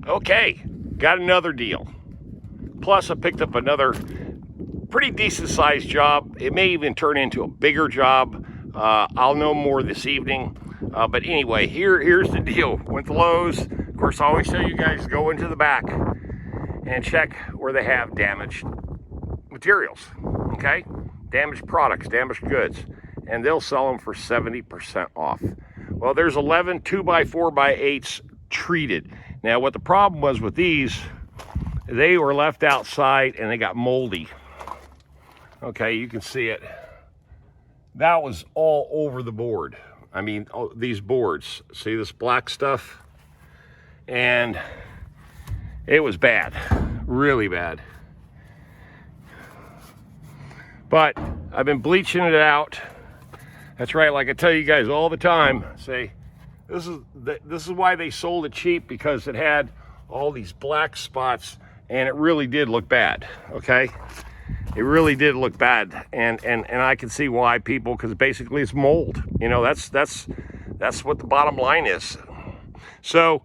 Okay, got another deal. Plus, I picked up another pretty decent sized job. It may even turn into a bigger job. I'll know more this evening. But anyway, here's the deal. Went to Lowe's. Of course, I always tell you guys, go into the back and check where they have damaged materials, okay? Damaged products, damaged goods. And they'll sell them for 70% off. Well, there's 11 2x4x8s treated. Now, what the problem was with these, they were left outside and they got moldy. Okay, you can see it. That was all over the board. I mean, these boards, see this black stuff? And it was bad, really bad. But I've been bleaching it out. That's right, like I tell you guys all the time, say, this is why they sold it cheap, because it had all these black spots and it really did look bad, okay? It really did look bad, and I can see why people, because basically it's mold. You know, that's what the bottom line is. So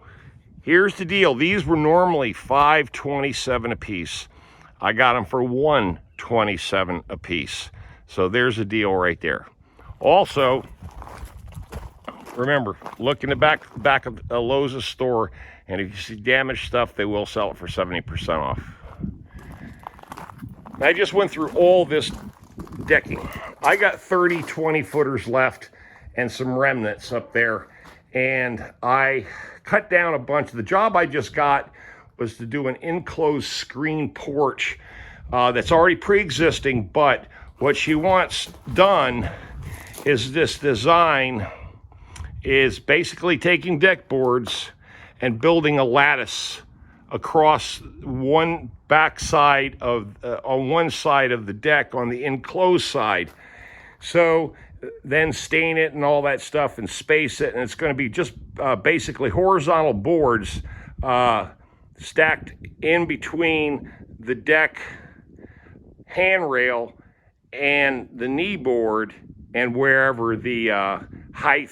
here's the deal. These were normally $5.27 a piece. I got them for $1.27 a piece. So there's a deal right there. Also, remember, look in the back of a Lowe's store, and if you see damaged stuff, they will sell it for 70% off. I just went through all this decking. I got 30 20-footers left and some remnants up there, and I cut down a bunch. The job I just got was to do an enclosed screen porch that's already pre-existing, but what she wants done is this design is basically taking deck boards and building a lattice across one back side of on one side of the deck on the enclosed side. So then stain it and all that stuff and space it, and it's going to be just basically horizontal boards stacked in between the deck handrail and the knee board, and wherever the height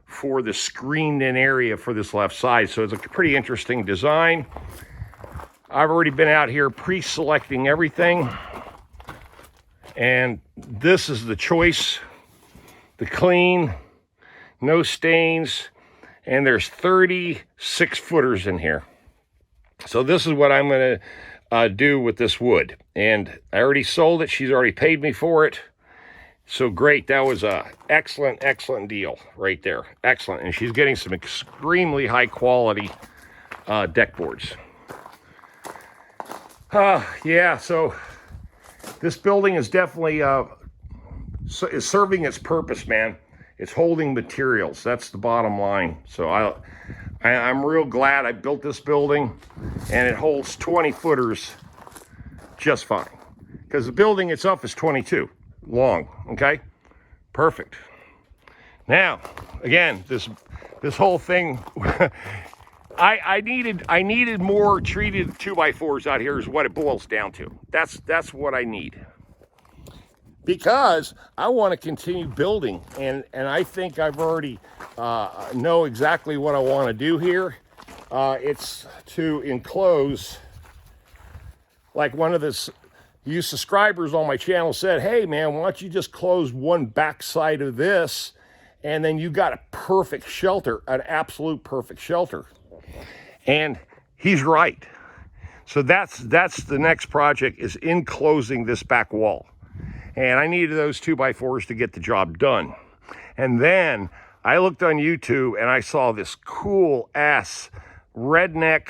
for the screened in area for this left side. So it's a pretty interesting design. I've already been out here pre-selecting everything, and this is the choice, the clean, no stains, and there's 36 footers in here. So this is what I'm going to do with this wood, and I already sold it. She's already paid me for it. So great. That was a excellent deal right there. Excellent. And she's getting some extremely high quality deck boards. Yeah, so this building is definitely is serving its purpose, man. It's holding materials. That's the bottom line. So I'm real glad I built this building, and it holds 20 footers just fine, because the building itself is 22 long. Okay, perfect. Now, again, this whole thing, I needed more treated 2x4s out here is what it boils down to. That's what I need, because I want to continue building, and I think I've already know exactly what I want to do here. It's to enclose, like one of you subscribers on my channel said, hey man, why don't you just close one back side of this, and then you got a perfect shelter, an absolute perfect shelter. And he's right. So that's the next project, is enclosing this back wall. And I needed those 2x4s to get the job done. And then I looked on YouTube and I saw this cool ass redneck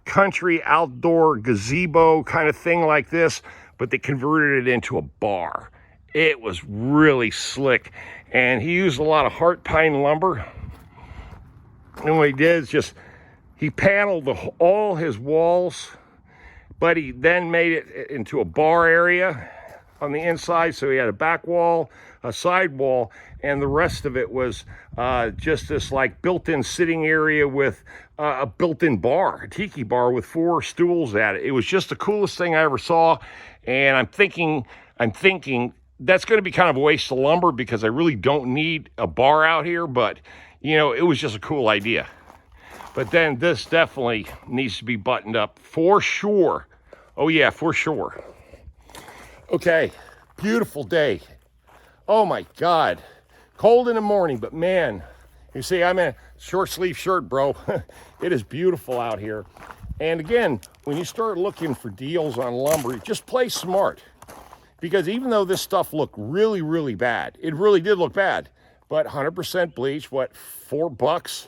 country outdoor gazebo kind of thing like this, but they converted it into a bar. It was really slick, and he used a lot of heart pine lumber. And what he did is just, he paneled all his walls, but he then made it into a bar area on the inside. So he had a back wall, a side wall, and the rest of it was just this like built-in sitting area with a built-in bar, a tiki bar with 4 stools at it. It was just the coolest thing I ever saw. And I'm thinking that's going to be kind of a waste of lumber, because I really don't need a bar out here, but you know, it was just a cool idea. But then this definitely needs to be buttoned up for sure. Oh yeah, for sure. Okay, beautiful day. Oh my God. Cold in the morning, but man, you see, I'm in a short sleeve shirt, bro. It is beautiful out here. And again, when you start looking for deals on lumber, just play smart. Because even though this stuff looked really, really bad, it really did look bad, but 100% bleach, what, $4?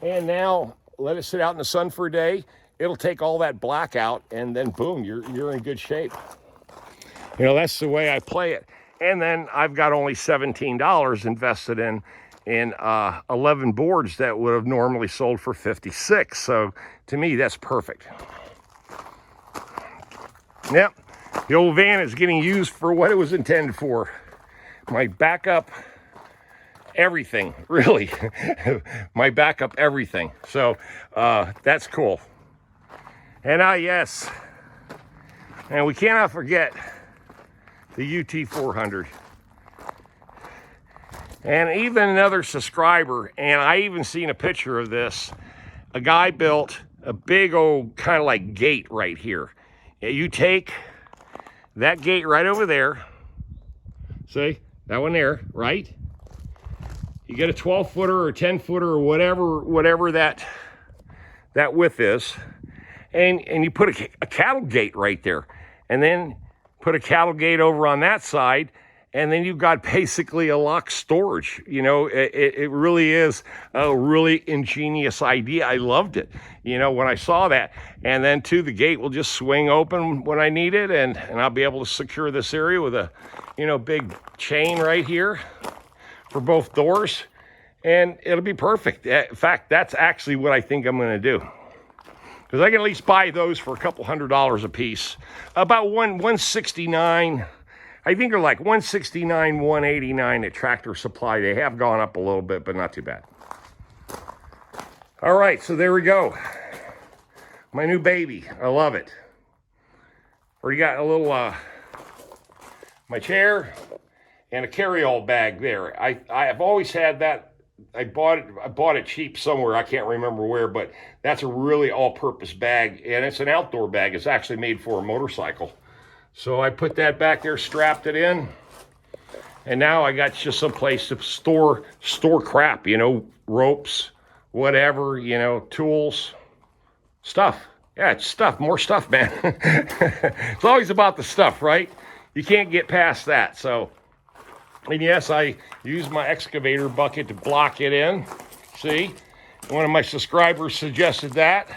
And now let it sit out in the sun for a day. It'll take all that black out, and then boom, you're in good shape. You know, that's the way I play it. And then I've got only $17 invested in 11 boards that would have normally sold for 56. So to me, that's perfect. Yep, the old van is getting used for what it was intended for. My backup everything, really. My backup everything. So that's cool. And yes, and we cannot forget the UT 400. And even another subscriber, and I even seen a picture of this, a guy built a big old kind of like gate right here. You take that gate right over there, see, that one there, right? You get a 12-footer or 10-footer or whatever that width is, and you put a cattle gate right there, and then put a cattle gate over on that side, and then you've got basically a locked storage. You know, it really is a really ingenious idea. I loved it, you know, when I saw that. And then too, the gate will just swing open when I need it, and I'll be able to secure this area with a, you know, big chain right here for both doors, and it'll be perfect. In fact, that's actually what I think I'm gonna do. Because I can at least buy those for a couple $100 a piece. About $169. I think they're like $169, $189 at Tractor Supply. They have gone up a little bit, but not too bad. All right, so there we go. My new baby, I love it. Already got a little, my chair and a carry-all bag there. I've always had that. I bought it cheap somewhere. I can't remember where, but that's a really all-purpose bag, and it's an outdoor bag. It's actually made for a motorcycle. So I put that back there, strapped it in, and now I got just some place to store crap, you know, ropes, whatever, you know, tools, stuff. Yeah, it's stuff, more stuff, man. It's always about the stuff, right? You can't get past that. So, and yes, I use my excavator bucket to block it in. See, one of my subscribers suggested that.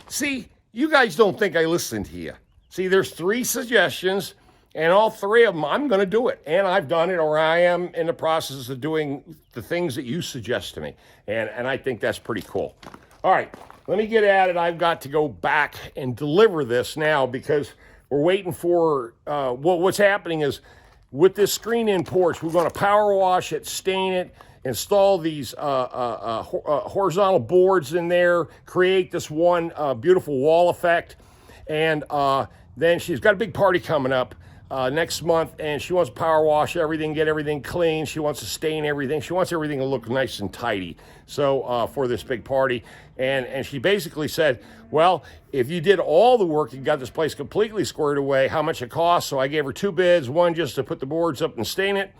See, you guys don't think I listen to you. See, there's 3 suggestions, and all 3 of them, I'm going to do it. And I've done it, or I am in the process of doing the things that you suggest to me. And I think that's pretty cool. All right, let me get at it. I've got to go back and deliver this now because we're waiting for, what's happening is with this screen-in porch, we're going to power wash it, stain it, install these horizontal boards in there, create this one beautiful wall effect. And then she's got a big party coming up next month, and she wants to power wash everything, get everything clean. She wants to stain everything. She wants everything to look nice and tidy. So for this big party. And she basically said, well, if you did all the work and got this place completely squared away, how much it costs? So I gave her 2 bids, one just to put the boards up and stain it,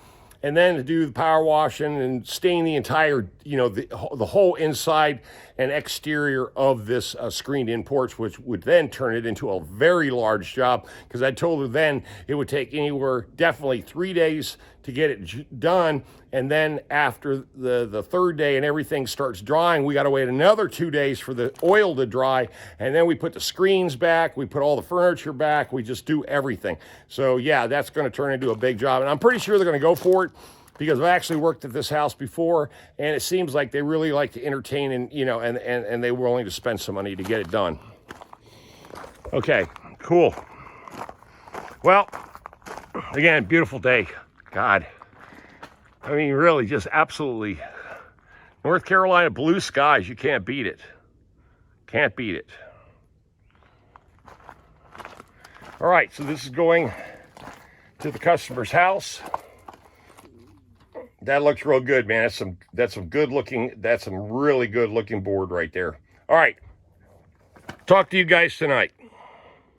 and then to do the power washing and stain the entire, you know, the whole inside and exterior of this screened-in porch, which would then turn it into a very large job, because I told her then it would take anywhere, definitely 3 days to get it done, and then after the 3rd day and everything starts drying, we got to wait another 2 days for the oil to dry, and then we put the screens back, we put all the furniture back, we just do everything. So yeah, that's going to turn into a big job, and I'm pretty sure they're going to go for it, because I've actually worked at this house before, and it seems like they really like to entertain, and you know, and they were willing to spend some money to get it done. Okay, cool. Well, again, beautiful day. God, I mean, really, just absolutely. North Carolina, blue skies, you can't beat it. Can't beat it. All right, so this is going to the customer's house. That looks real good, man. That's some good looking, that's some really good looking board right there. All right. Talk to you guys tonight.